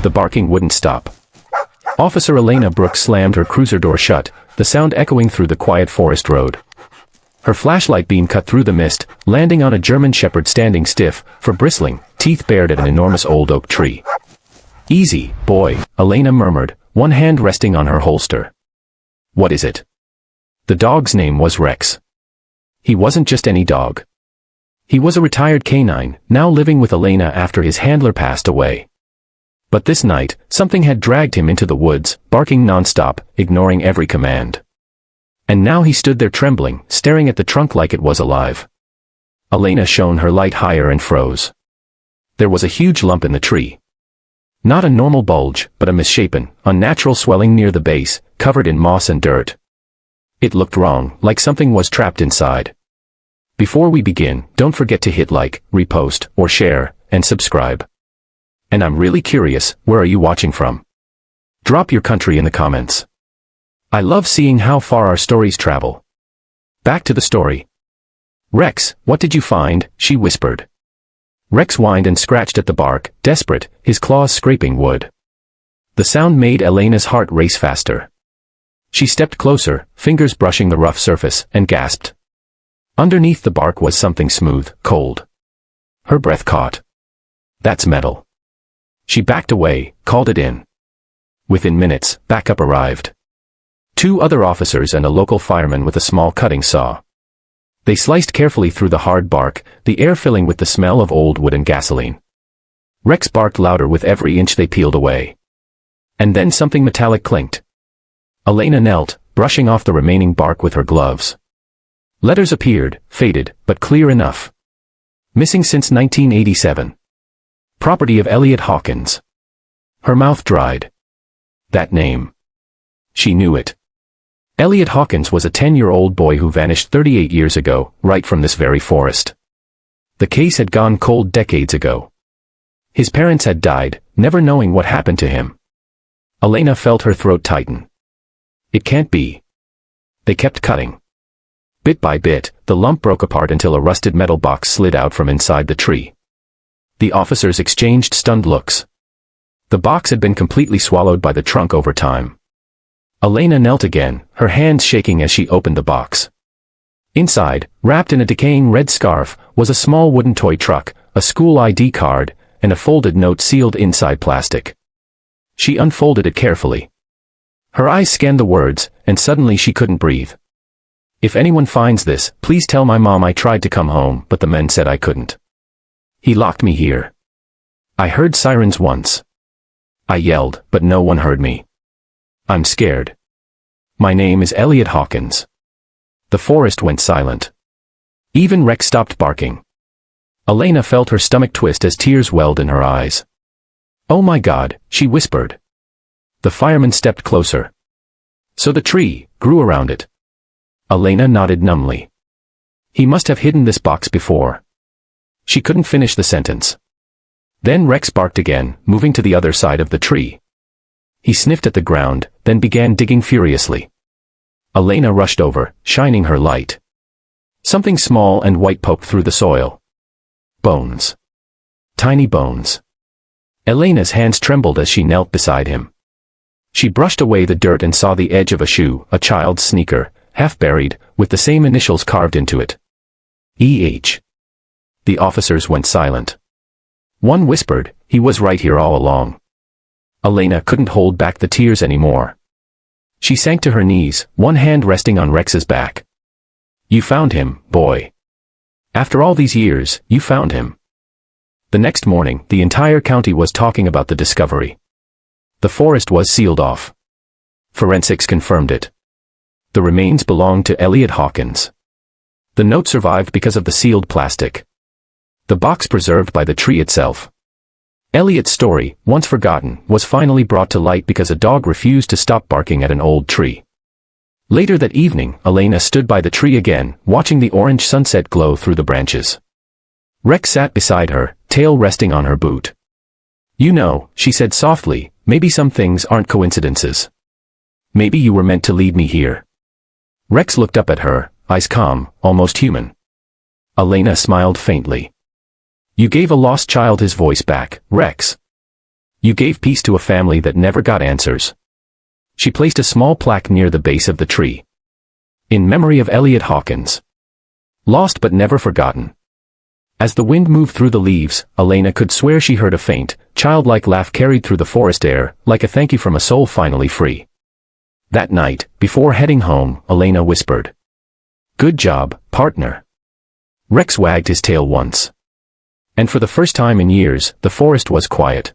the barking wouldn't stop. Officer Elena Brooks slammed her cruiser door shut, the sound echoing through the quiet forest road. Her flashlight beam cut through the mist, landing on a German shepherd standing stiff, fur bristling, teeth bared at an enormous old oak tree. "Easy, boy," Elena murmured, one hand resting on her holster. "What is it?" The dog's name was Rex. He wasn't just any dog. He was a retired canine, now living with Elena after his handler passed away. But this night, something had dragged him into the woods, barking nonstop, ignoring every command. And now he stood there trembling, staring at the trunk like it was alive. Elena shone her light higher and froze. There was a huge lump in the tree. Not a normal bulge, but a misshapen, unnatural swelling near the base, covered in moss and dirt. It looked wrong, like something was trapped inside. Before we begin, don't forget to hit like, repost, or share, and subscribe. And I'm really curious, where are you watching from? Drop your country in the comments. I love seeing how far our stories travel. Back to the story. "Rex, what did you find?" she whispered. Rex whined and scratched at the bark, desperate, his claws scraping wood. The sound made Elena's heart race faster. She stepped closer, fingers brushing the rough surface, and gasped. Underneath the bark was something smooth, cold. Her breath caught. "That's metal." She backed away, called it in. Within minutes, backup arrived. 2 other officers and a local fireman with a small cutting saw. They sliced carefully through the hard bark, the air filling with the smell of old wood and gasoline. Rex barked louder with every inch they peeled away. And then something metallic clinked. Elena knelt, brushing off the remaining bark with her gloves. Letters appeared, faded, but clear enough. "Missing since 1987. Property of Elliot Hawkins." Her mouth dried. That name. She knew it. Elliot Hawkins was a 10-year-old boy who vanished 38 years ago, right from this very forest. The case had gone cold decades ago. His parents had died, never knowing what happened to him. Elena felt her throat tighten. It can't be. They kept cutting. Bit by bit, the lump broke apart until a rusted metal box slid out from inside the tree. The officers exchanged stunned looks. The box had been completely swallowed by the trunk over time. Elena knelt again, her hands shaking as she opened the box. Inside, wrapped in a decaying red scarf, was a small wooden toy truck, a school ID card, and a folded note sealed inside plastic. She unfolded it carefully. Her eyes scanned the words, and suddenly she couldn't breathe. "If anyone finds this, please tell my mom I tried to come home, but the men said I couldn't. He locked me here. I heard sirens once. I yelled, but no one heard me. I'm scared. My name is Elliot Hawkins." The forest went silent. Even Rex stopped barking. Elena felt her stomach twist as tears welled in her eyes. "Oh my God," she whispered. The fireman stepped closer. "So the tree grew around it." Elena nodded numbly. "He must have hidden this box before." She couldn't finish the sentence. Then Rex barked again, moving to the other side of the tree. He sniffed at the ground, then began digging furiously. Elena rushed over, shining her light. Something small and white poked through the soil. Bones. Tiny bones. Elena's hands trembled as she knelt beside him. She brushed away the dirt and saw the edge of a shoe, a child's sneaker, half buried, with the same initials carved into it. E.H. The officers went silent. One whispered, "He was right here all along." Elena couldn't hold back the tears anymore. She sank to her knees, one hand resting on Rex's back. "You found him, boy. After all these years, you found him." The next morning, the entire county was talking about the discovery. The forest was sealed off. Forensics confirmed it. The remains belonged to Elliot Hawkins. The note survived because of the sealed plastic. The box preserved by the tree itself. Elliot's story, once forgotten, was finally brought to light because a dog refused to stop barking at an old tree. Later that evening, Elena stood by the tree again, watching the orange sunset glow through the branches. Rex sat beside her, tail resting on her boot. "You know," she said softly, "maybe some things aren't coincidences. Maybe you were meant to lead me here." Rex looked up at her, eyes calm, almost human. Elena smiled faintly. "You gave a lost child his voice back, Rex. You gave peace to a family that never got answers. She placed a small plaque near the base of the tree. In memory of Elliot Hawkins. Lost but never forgotten. As the wind moved through the leaves, Elena could swear she heard a faint, childlike laugh carried through the forest air, like a thank you from a soul finally free. That night, before heading home, Elena whispered, "Good job, partner." Rex wagged his tail once. And for the first time in years, the forest was quiet.